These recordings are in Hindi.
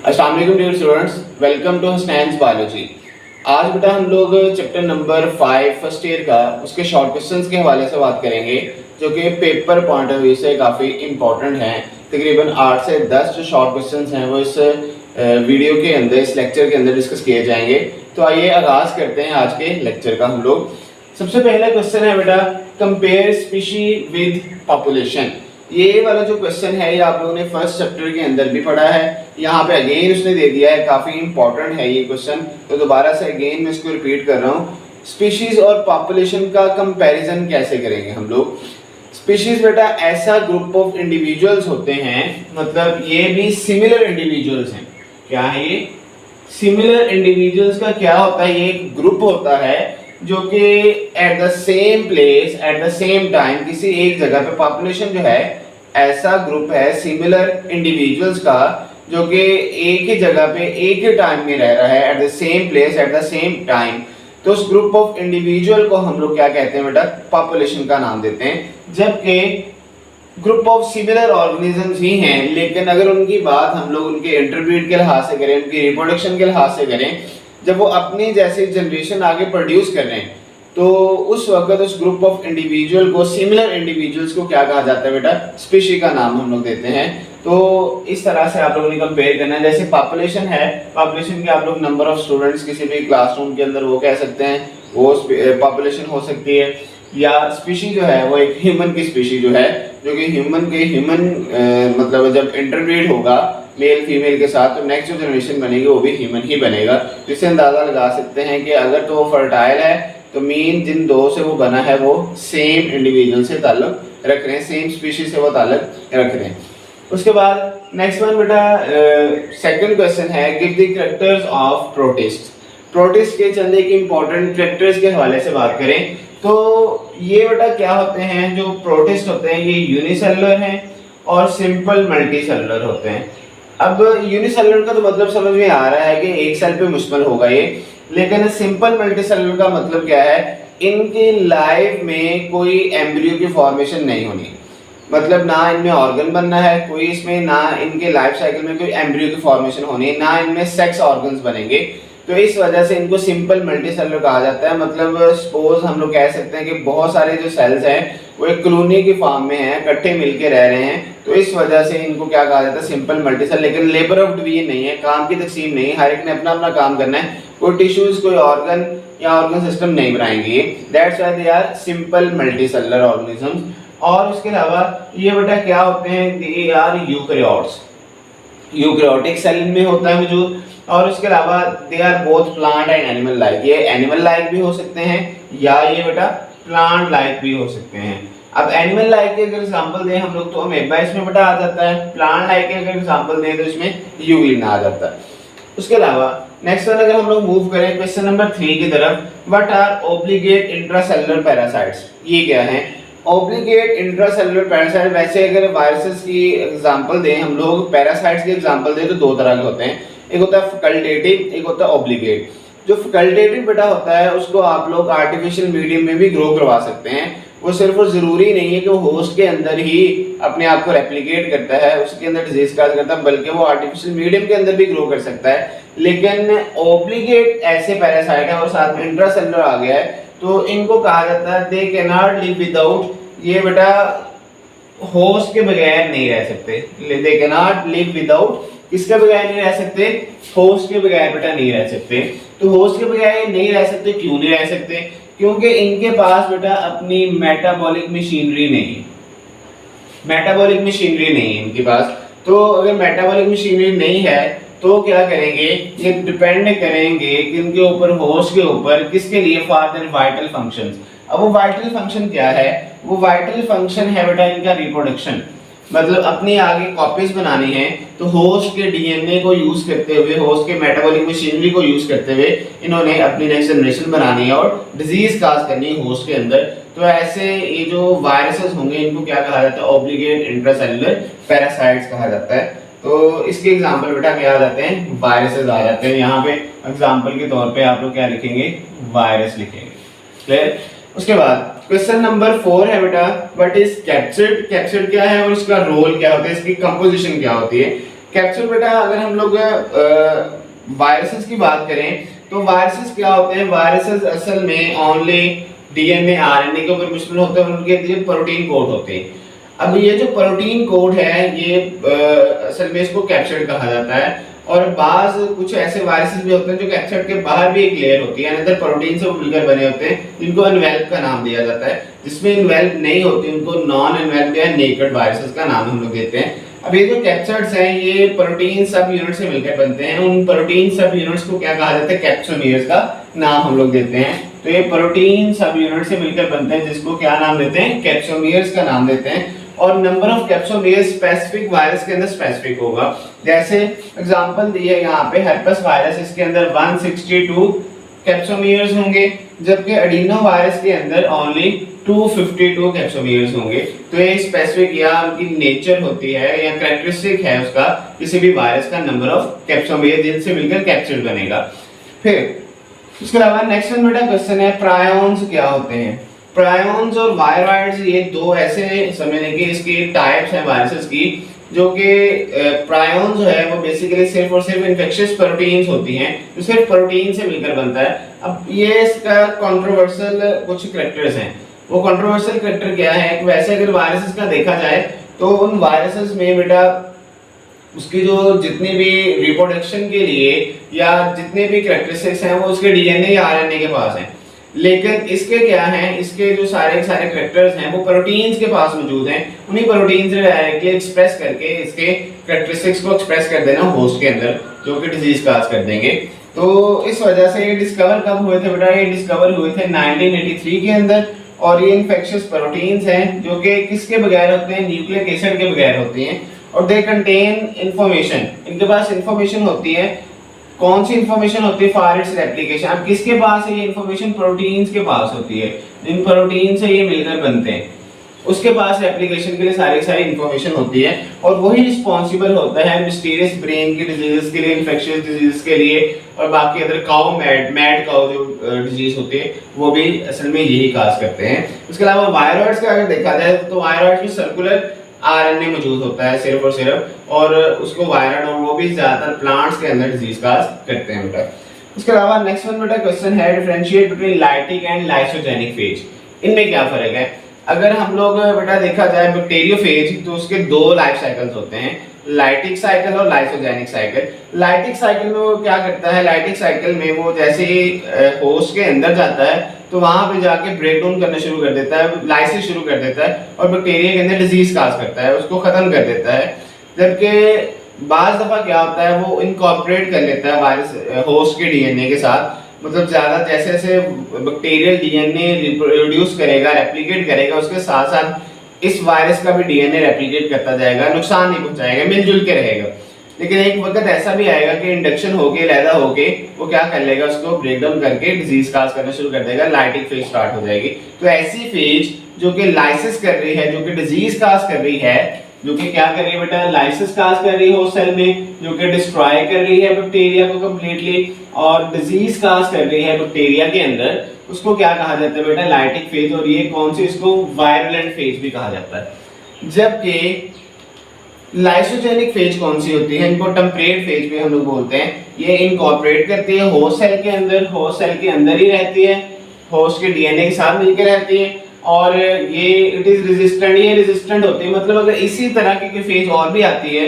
अस्सलाम वालेकुम dear students, welcome to Hasnain's biology. आज बेटा हम लोग चैप्टर नंबर 5 फर्स्ट ईयर का उसके शॉर्ट क्वेश्चंस के हवाले से बात करेंगे, जो कि पेपर पॉइंट ऑफ व्यू से काफ़ी इंपॉर्टेंट हैं। तकरीबन 8 से 10 जो शॉर्ट क्वेश्चंस हैं वो इस वीडियो के अंदर, इस लेक्चर के अंदर डिस्कस किए जाएंगे। तो आइए आगाज़ करते हैं आज के लेक्चर का। हम लोग सबसे पहला क्वेश्चन है बेटा, कंपेयर स्पीशी विद पॉपुलेशन। ये वाला जो क्वेश्चन है ये आप लोगों ने फर्स्ट चैप्टर के अंदर भी पढ़ा है। यहाँ पे अगेन उसने दे दिया है, काफ़ी इंपॉर्टेंट है ये क्वेश्चन, तो दोबारा से अगेन मैं इसको रिपीट कर रहा हूँ। स्पीशीज और पॉपुलेशन का कंपैरिजन कैसे करेंगे हम लोग। स्पीशीज बेटा ऐसा ग्रुप ऑफ इंडिविजुअल्स होते हैं, मतलब ये भी सिमिलर इंडिविजुअल्स हैं। क्या है ये? सिमिलर इंडिविजुअल्स का क्या होता है, ये एक ग्रुप होता है जो कि at the same place at the same time किसी एक जगह पे, पॉपुलेशन जो है ऐसा ग्रुप है सिमिलर इंडिविजुअल्स का जो कि एक ही जगह पे एक ही टाइम में रह रहा है, at the same place at the same time. तो उस ग्रुप ऑफ इंडिविजुअल को हम लोग क्या कहते हैं बेटा? पॉपुलेशन का नाम देते हैं। जबकि ग्रुप ऑफ सिमिलर ऑर्गेनिजम्स ही हैं, लेकिन अगर उनकी बात हम लोग उनके इंटरब्रीड के लिहाज से करें, उनकी रिप्रोडक्शन के लिहाज से करें, जब वो अपनी जैसी जनरेशन आगे प्रोड्यूस कर रहे हैं, तो उस वक्त उस ग्रुप ऑफ इंडिविजुअल को, सिमिलर इंडिविजुअल्स को क्या कहा जाता है बेटा? स्पीशी का नाम हम लोग देते हैं। तो इस तरह से आप लोगों ने कंपेयर करना है। जैसे पॉपुलेशन है, पॉपुलेशन के आप लोग नंबर ऑफ स्टूडेंट्स किसी भी क्लासरूम के अंदर वो कह सकते हैं, वो पॉपुलेशन हो सकती है। या स्पीशी जो है वो एक ह्यूमन की स्पीशी जो है, जो कि ह्यूमन मतलब जब इंटरब्रीड होगा मेल फीमेल के साथ, तो नेक्स्ट जो जनरेशन बनेगी वो भी ह्यूमन ही बनेगा। जिससे अंदाज़ा लगा सकते हैं कि अगर तो वो फर्टाइल है तो मीन जिन दो से वो बना है वो सेम इंडिविजुअल से ताल्लुक रख रहे हैं, सेम स्पीशी से वो ताल्लुक रख रहे हैं। उसके बाद नेक्स्ट वन बेटा, सेकंड क्वेश्चन है, give the characters of protist. Protist के चंद एक इंपॉर्टेंट कैरेक्टर्स के हवाले से बात करें तो ये बेटा क्या होते हैं, जो प्रोटिस्ट होते हैं ये यूनिसेलुलर हैं और सिंपल मल्टीसेलुलर होते हैं। अब यूनिसेलुलर का तो मतलब समझ में आ रहा है कि एक सेल पे मुश्तमिल होगा ये, लेकिन सिंपल मल्टीसेलुलर का मतलब क्या है? इनकी लाइफ में कोई एम्ब्रियो की फॉर्मेशन नहीं होनी, मतलब ना इनमें ऑर्गन बनना है कोई, इसमें ना इनके लाइफ साइकिल में कोई एम्ब्रियो की फॉर्मेशन होनी है, ना इनमें सेक्स ऑर्गन्स बनेंगे। तो इस वजह से इनको सिंपल मल्टीसेलुलर कहा जाता है। मतलब सपोज हम लोग कह सकते हैं कि बहुत सारे जो सेल्स हैं वो एक कॉलोनी की फॉर्म में हैं, इकट्ठे मिलके रह रहे हैं, तो इस वजह से इनको क्या कहा जाता है? Simple multicellular. लेकिन लेबर ऑफ डिवीजन नहीं है, काम की तकसीम नहीं है, हर एक ने अपना अपना काम करना है, कोई टिश्यूज कोई ऑर्गन या ऑर्गन सिस्टम नहीं बनाएंगे। That's why they are simple multicellular organisms. और उसके अलावा ये बेटा क्या होते हैं? They are eukaryotes, eukaryotic cell में होता है वजूद। और उसके अलावा they are both plant and animal like, ये एनिमल लाइक भी हो सकते हैं या ये बेटा प्लांट लाइक भी हो सकते हैं। अब एनिमल लाइक के अगर एग्जांपल दें हम लोग तो अमेबा इसमें बेटा आ जाता है, प्लांट लाइक के अगर एग्जांपल दें तो इसमें यूग्लिन आ जाता है। उसके अलावा नेक्स्ट वन अगर हम लोग मूव करें क्वेश्चन नंबर 3 की तरफ, what are obligate intracellular parasites. ये क्या है? ऑब्लिगेट इंट्रासेलुलर पैरासाइट, वैसे अगर वायरसेस की एग्जांपल दें हम लोग, पैरासाइट्स की एग्जांपल दें तो दो तरह के होते हैं, एक होता है फैकल्टेटिव, एक होता है ऑब्लिगेट। जो फैकल्टेटिव बेटा होता है उसको आप लोग आर्टिफिशियल मीडियम में भी ग्रो करवा सकते हैं। वो सिर्फ और ज़रूरी नहीं है कि वो होस्ट के अंदर ही अपने आप को रेप्लिकेट करता है, उसके अंदर डिजीज काज करता है, बल्कि वो आर्टिफिशियल मीडियम के अंदर भी ग्रो कर सकता है। लेकिन ऑब्लिगेट ऐसे पैरासाइट है और साथ में इंट्रासेलुलर आ गया है, तो इनको कहा जाता है they can not live without, ये बेटा होस्ट के बगैर नहीं रह सकते। They can not live without, किसके बगैर नहीं रह सकते? होस्ट के बगैर बेटा नहीं रह सकते। तो होस्ट के बगैर नहीं रह सकते, क्यों नहीं रह सकते? क्योंकि इनके पास बेटा अपनी मेटाबॉलिक मशीनरी नहीं है, मेटाबॉलिक मशीनरी नहीं है इनके पास। तो अगर मेटाबॉलिक मशीनरी नहीं है तो क्या करेंगे? ये डिपेंड करेंगे किनके ऊपर? होस्ट के ऊपर। किसके लिए? For their vital functions. अब वो वाइटल फंक्शन क्या है? वो वाइटल फंक्शन है बेटा इनका रिप्रोडक्शन, मतलब अपनी आगे कॉपीज बनानी है, तो होस्ट के डीएनए को यूज करते हुए, होस्ट के मेटाबॉलिक मशीनरी को यूज करते हुए इन्होंने अपनी नेक्स्ट जनरेशन बनानी है और डिजीज काज करनी है होस्ट के अंदर। तो ऐसे ये जो वायरसेस होंगे इनको क्या कहा जाता है? ऑब्लिगेट इंट्रासेलुलर पैरासाइट्स कहा जाता है। तो इसके एग्जांपल बेटा क्या आ जाते हैं? वायरसेस आ जाते हैं। यहाँ पे एग्जांपल के तौर पे आप लोग क्या लिखेंगे? वायरस लिखेंगे। क्लियर? उसके बाद क्वेश्चन नंबर 4 है बेटा, व्हाट इज कैप्सिड। कैप्सिड क्या है और इसका रोल क्या होता है, इसकी कंपोजिशन क्या होती है। कैप्सूल बेटा अगर हम लोग वायरसेस की बात करें तो वायरसेस क्या होते हैं, वायरसेस असल में ओनली डीएनए आरएनए के ऊपर मुश्तमिल होते हैं, उनके लिए प्रोटीन कोड होते हैं। अब ये जो प्रोटीन कोड है ये असल में इसको कैप्सिड कहा जाता है, और बाज कुछ ऐसे वायरसेस भी होते हैं जो कैप्सिड के बाहर भी एक लेयर होती है, अंदर प्रोटीन से मिलकर बने होते हैं, जिनको इनवेल्प का नाम दिया जाता है। जिसमें इनवेल्प नहीं होती उनको नॉन इनवेल्प या नेकेड वायरसेस का नाम हम लोग देते हैं। अब ये जो कैप्सिड्स हैं ये प्रोटीन सब यूनिट से मिलकर बनते हैं, उन प्रोटीन सब यूनिट्स को क्या कहा जाता है, कैप्सोमियर्स का नाम हम लोग देते हैं। तो ये प्रोटीन सब यूनिट से मिलकर बनते हैं जिसको क्या नाम देते हैं, कैप्सोमियर्स का नाम देते हैं। और number of capsomeres specific virus के अंदर स्पेसिफिक होगा। जैसे एग्जांपल दिए यहाँ पे हेर्पेस वायरस, इसके अंदर 162 कैप्सोमियर्स होंगे, जबकि एडिनो वायरस के अंदर ओनली 252 कैप्सोमियर्स होंगे। तो ये स्पेसिफिक या उनकी नेचर होती है या कैरेक्टरिस्टिक है उसका किसी भी वायरस का नंबर ऑफ कैप्सोमियर जिनसे मिलकर कैप्सिड बनेगा। फिर उसके अलावा नेक्स्ट वन बेटा क्वेश्चन है प्रायोन्स क्या होते हैं। प्रायोन्स और वायरॉइड्स ये दो ऐसे समझने की इसकी टाइप्स हैं वायरसेस की, जो कि प्रायोन जो है वो बेसिकली सिर्फ और सिर्फ इन्फेक्शियस प्रोटीन्स होती हैं जो सिर्फ प्रोटीन से मिलकर बनता है। अब ये इसका कंट्रोवर्शियल कुछ कैरेक्टर्स हैं। वो कंट्रोवर्शियल कैरेक्टर क्या है कि वैसे अगर वायरसेस का देखा जाए तो उन वायरसेस में बेटा उसकी जो जितनी भी रिप्रोडक्शन के लिए या जितने भी कैरेक्टरिस्टिक्स हैं वो उसके डीएनए या आरएनए के पास हैं, लेकिन इसके क्या हैं, इसके जो सारे कैरेक्टर्स हैं वो प्रोटीन्स के पास मौजूद हैं। उन्हीं प्रोटीन से डायरेक्टली एक्सप्रेस करके इसके कैरेक्टरिस्टिक्स को एक्सप्रेस कर देना होस्ट के अंदर, जो कि डिजीज काज कर देंगे। तो इस वजह से ये डिस्कवर कब हुए थे बेटा, ये डिस्कवर हुए थे 1983 के अंदर, और ये इन्फेक्शियस प्रोटीन्स हैं जो कि किसके बगैर होते हैं, न्यूक्लिक एसिड के बगैर होती हैं, और दे कंटेन इंफॉर्मेशन, इनके पास इंफॉर्मेशन होती है। कौन सी इंफॉर्मेशन होती है, फॉर इट्स रेप्लिकेशन। अब किसके पास है ये इंफॉर्मेशन, प्रोटीन्स के पास होती है, जिन प्रोटीन से ये मिलकर बनते हैं उसके पास रेप्लिकेशन के लिए सारी इंफॉर्मेशन होती है, और वही रिस्पॉन्सिबल होता है मिस्टीरियस ब्रेन की डिजीजेस के लिए, इन्फेक्शियस डिजीज के लिए, और बाकी अदर काउ मैड काउ जो डिजीज होती है वो भी असल में यही काज करते हैं। उसके अलावा वायरॉइड्स का अगर देखा जाए तो वायरॉइड्स में सर्कुलर आरएनए मौजूद होता है सिर्फ और सिर्फ, और उसको वायरॉइड, और वो भी ज्यादातर प्लांट्स के अंदर डिजीज काज करते हैं बेटा। उसके अलावा नेक्स्ट वन बेटा क्वेश्चन है differentiate between lytic and lysogenic phase, इनमें क्या फर्क है। अगर हम लोग बेटा देखा जाए बैक्टीरियोफेज तो उसके दो लाइफ साइकिल्स होते हैं, लाइटिक साइकिल और लाइसोजेनिक साइकिल। लाइटिक साइकिल में वो क्या करता है, लाइटिक साइकिल में वो जैसे ही होस्ट के अंदर जाता है तो वहां पे जाके ब्रेक डाउन करना शुरू कर देता है, लाइसिस शुरू कर देता है, और बैक्टीरिया के अंदर डिजीज काज करता है, उसको खत्म कर देता है। जबकि बाज दफा क्या होता है वो इनकॉर्पोरेट कर लेता है वायरस होस्ट के डीएनए के साथ, मतलब ज्यादा जैसे जैसे बैक्टीरियल डीएनए रिप्रोड्यूस करेगा, रेप्लिकेट करेगा, उसके साथ साथ इस वायरस का भी डीएनए रेप्लिकेट करता जाएगा, नुकसान नहीं पहुंचाएगा, मिलजुल के रहेगा। लेकिन एक वक्त ऐसा भी आएगा कि इंडक्शन होके लैदा होके वो क्या कर लेगा, उसको ब्रेक डाउन करके डिजीज काज करना शुरू कर देगा, लाइटिक फेज स्टार्ट हो जाएगी। तो ऐसी फेज जो कि लाइसिस कर रही है, जो कि डिजीज काज कर रही है, जो कि क्या कर रही है बेटा, लाइसिस काज कर रही है होस्ट सेल में, जो कि डिस्ट्रॉय कर रही है बैक्टीरिया को कंप्लीटली, और डिजीज काज कर रही है बैक्टीरिया के अंदर, उसको क्या कहा जाता है बेटा, लाइटिक फेज। और ये कौन सी, इसको वायरुलेंट फेज भी कहा जाता है। जबकि लाइसोजेनिक फेज कौन सी होती है, इनको टेम्परेट फेज भी हम लोग बोलते हैं। ये इनकॉर्पोरेट करती है होस्ट सेल के अंदर, होस्ट सेल के अंदर ही रहती है, होस्ट के डीएनए के साथ मिलकर रहती है, और ये इट इज रेजिस्टेंट, ये रेजिस्टेंट होती है, मतलब अगर इसी तरह की फेज और भी आती है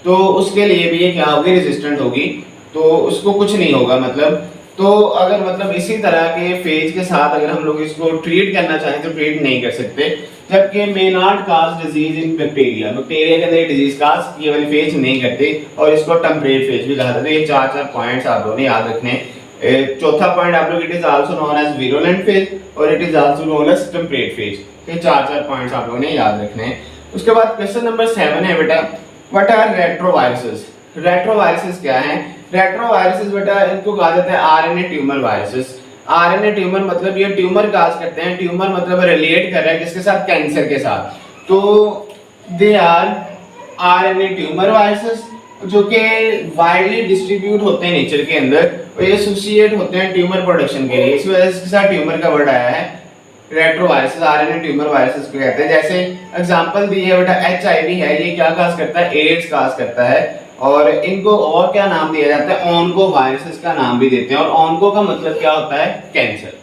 तो उसके लिए भी ये क्या होगी, रेजिस्टेंट होगी, तो उसको कुछ नहीं होगा मतलब। तो अगर मतलब इसी तरह के फेज के साथ अगर हम लोग इसको ट्रीट करना चाहें तो ट्रीट नहीं कर सकते। जबकि may not cause disease in bacteria, bacteria के अंदर डिजीज काज ये वाली फेज नहीं करती, और इसको टेम्परेट फेज भी कहा जाता है। ये चार पॉइंट्स आप लोगों ने याद रखने। चौथा पॉइंट आप लोग, it is also known as virulent phase, और it is also known as temperate phase. ये चार पॉइंट्स आप लोगों ने याद रखने हैं। उसके बाद क्वेश्चन नंबर 7 है बेटा, व्हाट आर रेट्रोवायरसेस। रेट्रोवायरसेस क्या है, रेट्रोवायरसेस बेटा इनको कहा जाता है RNA tumour viruses. RNA tumour मतलब ये ट्यूमर काज करते हैं, ट्यूमर मतलब रिलेट कर रहा है किसके साथ, कैंसर के साथ। तो they are RNA tumour viruses जो कि वाइडली डिस्ट्रीब्यूट होते हैं नेचर के अंदर, और ये एसोसिएट होते हैं ट्यूमर प्रोडक्शन के लिए, इस वजह से इसके साथ ट्यूमर का वर्ड आया है। रेट्रोवायरसेस आरएनए ट्यूमर वायरसेस को कहते हैं। जैसे एग्जांपल दी है बेटा, एचआईवी है, ये क्या काज करता है, एड्स काज करता है, और इनको और क्या नाम दिया जाता है, ऑन्को वायरसेस का नाम भी देते हैं। और ऑन्को का मतलब क्या होता है, कैंसर।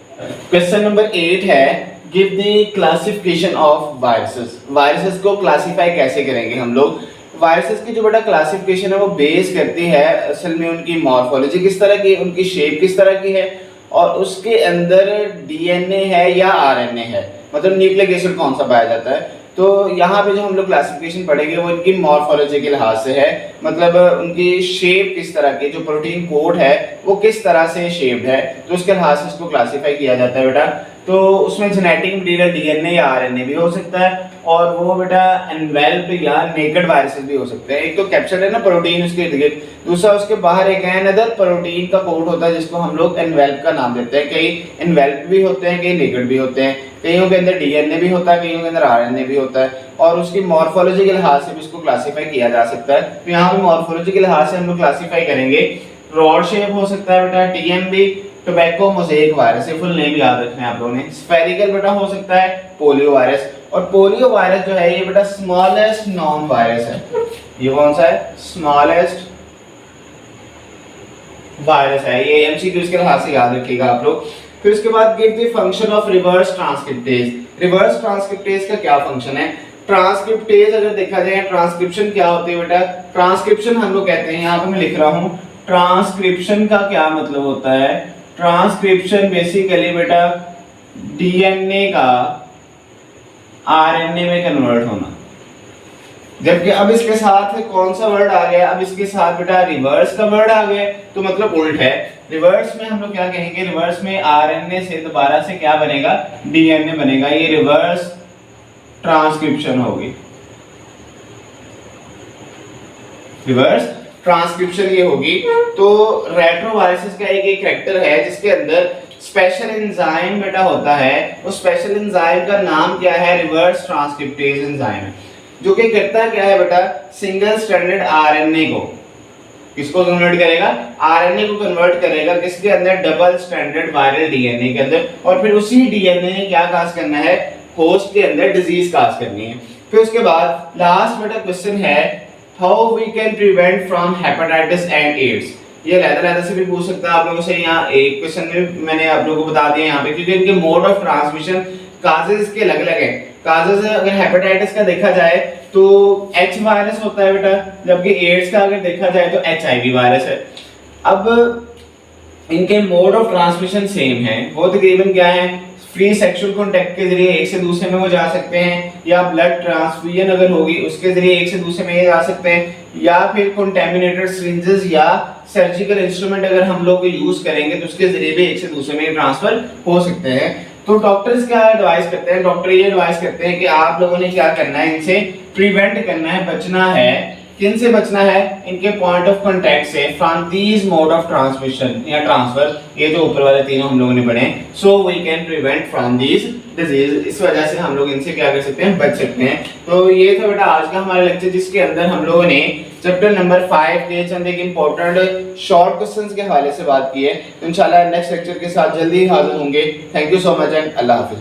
क्वेश्चन नंबर 8 है, give the classification of viruses. Viruses को क्लासिफाई कैसे करेंगे हम लोग। वायरसेस की जो बड़ा क्लासिफिकेशन है वो बेस करती है असल में उनकी मॉर्फोलॉजी किस तरह की, उनकी शेप किस तरह की है, और उसके अंदर डीएनए है या आरएनए है, मतलब न्यूक्लिक एसिड कौन सा पाया जाता है। तो यहाँ पे जो हम लोग क्लासिफिकेशन पढ़ेंगे वो इनकी मॉर्फोलॉजी के लिहाज से है, मतलब उनकी शेप किस तरह की, जो प्रोटीन कोड है वो किस तरह से शेप्ड है, तो उसके लिहाज से इसको क्लासिफाई किया जाता है बेटा। तो उसमें जेनेटिक मटेरियल डीएनए या आरएनए भी हो सकता है, और वो बेटा एनवेल्प या नेकेड वायरसेस भी हो सकते हैं। एक तो कैप्चर्ड है ना प्रोटीन उसके इर्द गिर्द, दूसरा उसके बाहर एक अनदर प्रोटीन का कोट होता है जिसको हम लोग एनवेल्प का नाम देते हैं। कई एनवेल्प भी होते हैं, कई नेकेड भी होते हैं, कईयों के अंदर डीएनए भी होता है, कईयों के अंदर आरएनए भी होता है, और उसकी मॉर्फोलॉजी के लिहाज से भी इसको क्लासिफाई किया जा सकता है। तो यहाँ पे मॉर्फोलॉजी के लिहाज से हम लोग क्लासिफाई करेंगे। रॉड शेप हो सकता है बेटा टीएमबी, टोबैको मोज़ेक वायरस, ये फुल नेम याद रखना है आप लोगों ने। स्फेरिकल बेटा हो सकता है पोलियो वायरस, और पोलियो वायरस जो है ये बेटा स्मॉलेस्ट नॉन वायरस है। ये कौन सा है, स्मॉलेस्ट वायरस है। ये एमसीक्यूज के लिहाज से याद रखिएगा आप लोग। फिर उसके बाद give the function of reverse transcriptase. Reverse transcriptase का क्या फंक्शन है। ट्रांसक्रिप्टेज अगर देखा जाए, ट्रांसक्रिप्शन क्या होती है बेटा, ट्रांसक्रिप्शन हम लोग कहते हैं, यहाँ पे मैं लिख रहा हूँ, ट्रांसक्रिप्शन का क्या मतलब होता है। ट्रांसक्रिप्शन बेसिकली बेटा डीएनए का आरएनए में कन्वर्ट होना। जबकि अब इसके साथ कौन सा वर्ड आ गया, अब इसके साथ बेटा रिवर्स का वर्ड आ गया, तो मतलब उल्ट है। रिवर्स में हम लोग क्या कहेंगे, रिवर्स में आरएनए से दोबारा से क्या बनेगा, डीएनए बनेगा। ये रिवर्स ट्रांसक्रिप्शन होगी, रिवर्स ट्रांसक्रिप्शन ये होगी। तो रेट्रोवायरसेस का एक कैरेक्टर है जिसके अंदर स्पेशल एंजाइम बेटा होता है। उस स्पेशल एंजाइम का नाम क्या है, रिवर्स ट्रांसक्रिप्टेज एंजाइम, जो कि करता क्या है बेटा, सिंगल स्ट्रैंडेड आरएनए को किसको कन्वर्ट करेगा, आरएनए को कन्वर्ट करेगा किसके अंदर, डबल स्ट्रैंडेड वायरल डीएनए के अंदर, और फिर उसी डीएनए ने क्या काज करना है, होस्ट के अंदर डिजीज काज करनी है। फिर उसके बाद लास्ट बेटा क्वेश्चन है, how we can prevent from hepatitis and AIDS. ये लहदा से भी पूछ सकता है आप लोगों से। यहाँ एक क्वेश्चन में मैंने आप लोगों को बता दिया यहाँ पे, क्योंकि इनके मोड ऑफ ट्रांसमिशन काजेस के अलग-अलग हैं। काजेस अगर हेपेटाइटिस का देखा जाए तो एच वायरस होता है बेटा, जबकि एड्स का अगर देखा जाए तो एचआईवी वायरस है। अब इनके मोड ऑफ ट्रांसमिशन सेम है, वो तकरीबन क्या है, फ्री सेक्सुअल कांटेक्ट के जरिए एक से दूसरे में वो जा सकते हैं, या ब्लड ट्रांसफ्यूजन अगर होगी उसके जरिए एक से दूसरे में ये जा सकते हैं, या फिर कंटेमिनेटेड सिरिंजेस या सर्जिकल इंस्ट्रूमेंट अगर हम लोग यूज करेंगे तो उसके जरिए भी एक से दूसरे में ट्रांसफर हो सकते हैं। तो डॉक्टर्स क्या एडवाइस करते हैं, डॉक्टर ये एडवाइस करते हैं कि आप लोगों ने क्या करना है, इनसे प्रिवेंट करना है, बचना है। किन से बचना है, इनके पॉइंट ऑफ कांटेक्ट से, from these mode of transmission या ट्रांसफर, ये जो ऊपर वाले तीनों हम लोगों ने पढ़े, so we can prevent from these disease. इस वजह से हम लोग इनसे क्या कर सकते हैं, बच सकते हैं। तो ये था बेटा आज का हमारा लेक्चर, जिसके अंदर हम लोगों ने चैप्टर नंबर 5 के चंद एक इंपॉर्टेंट शॉर्ट क्वेश्चंस के हवाले से बात की है। तो इंशाल्लाह नेक्स्ट लेक्चर के साथ जल्दी हाजिर होंगे। Thank you so much and Allah Hafiz.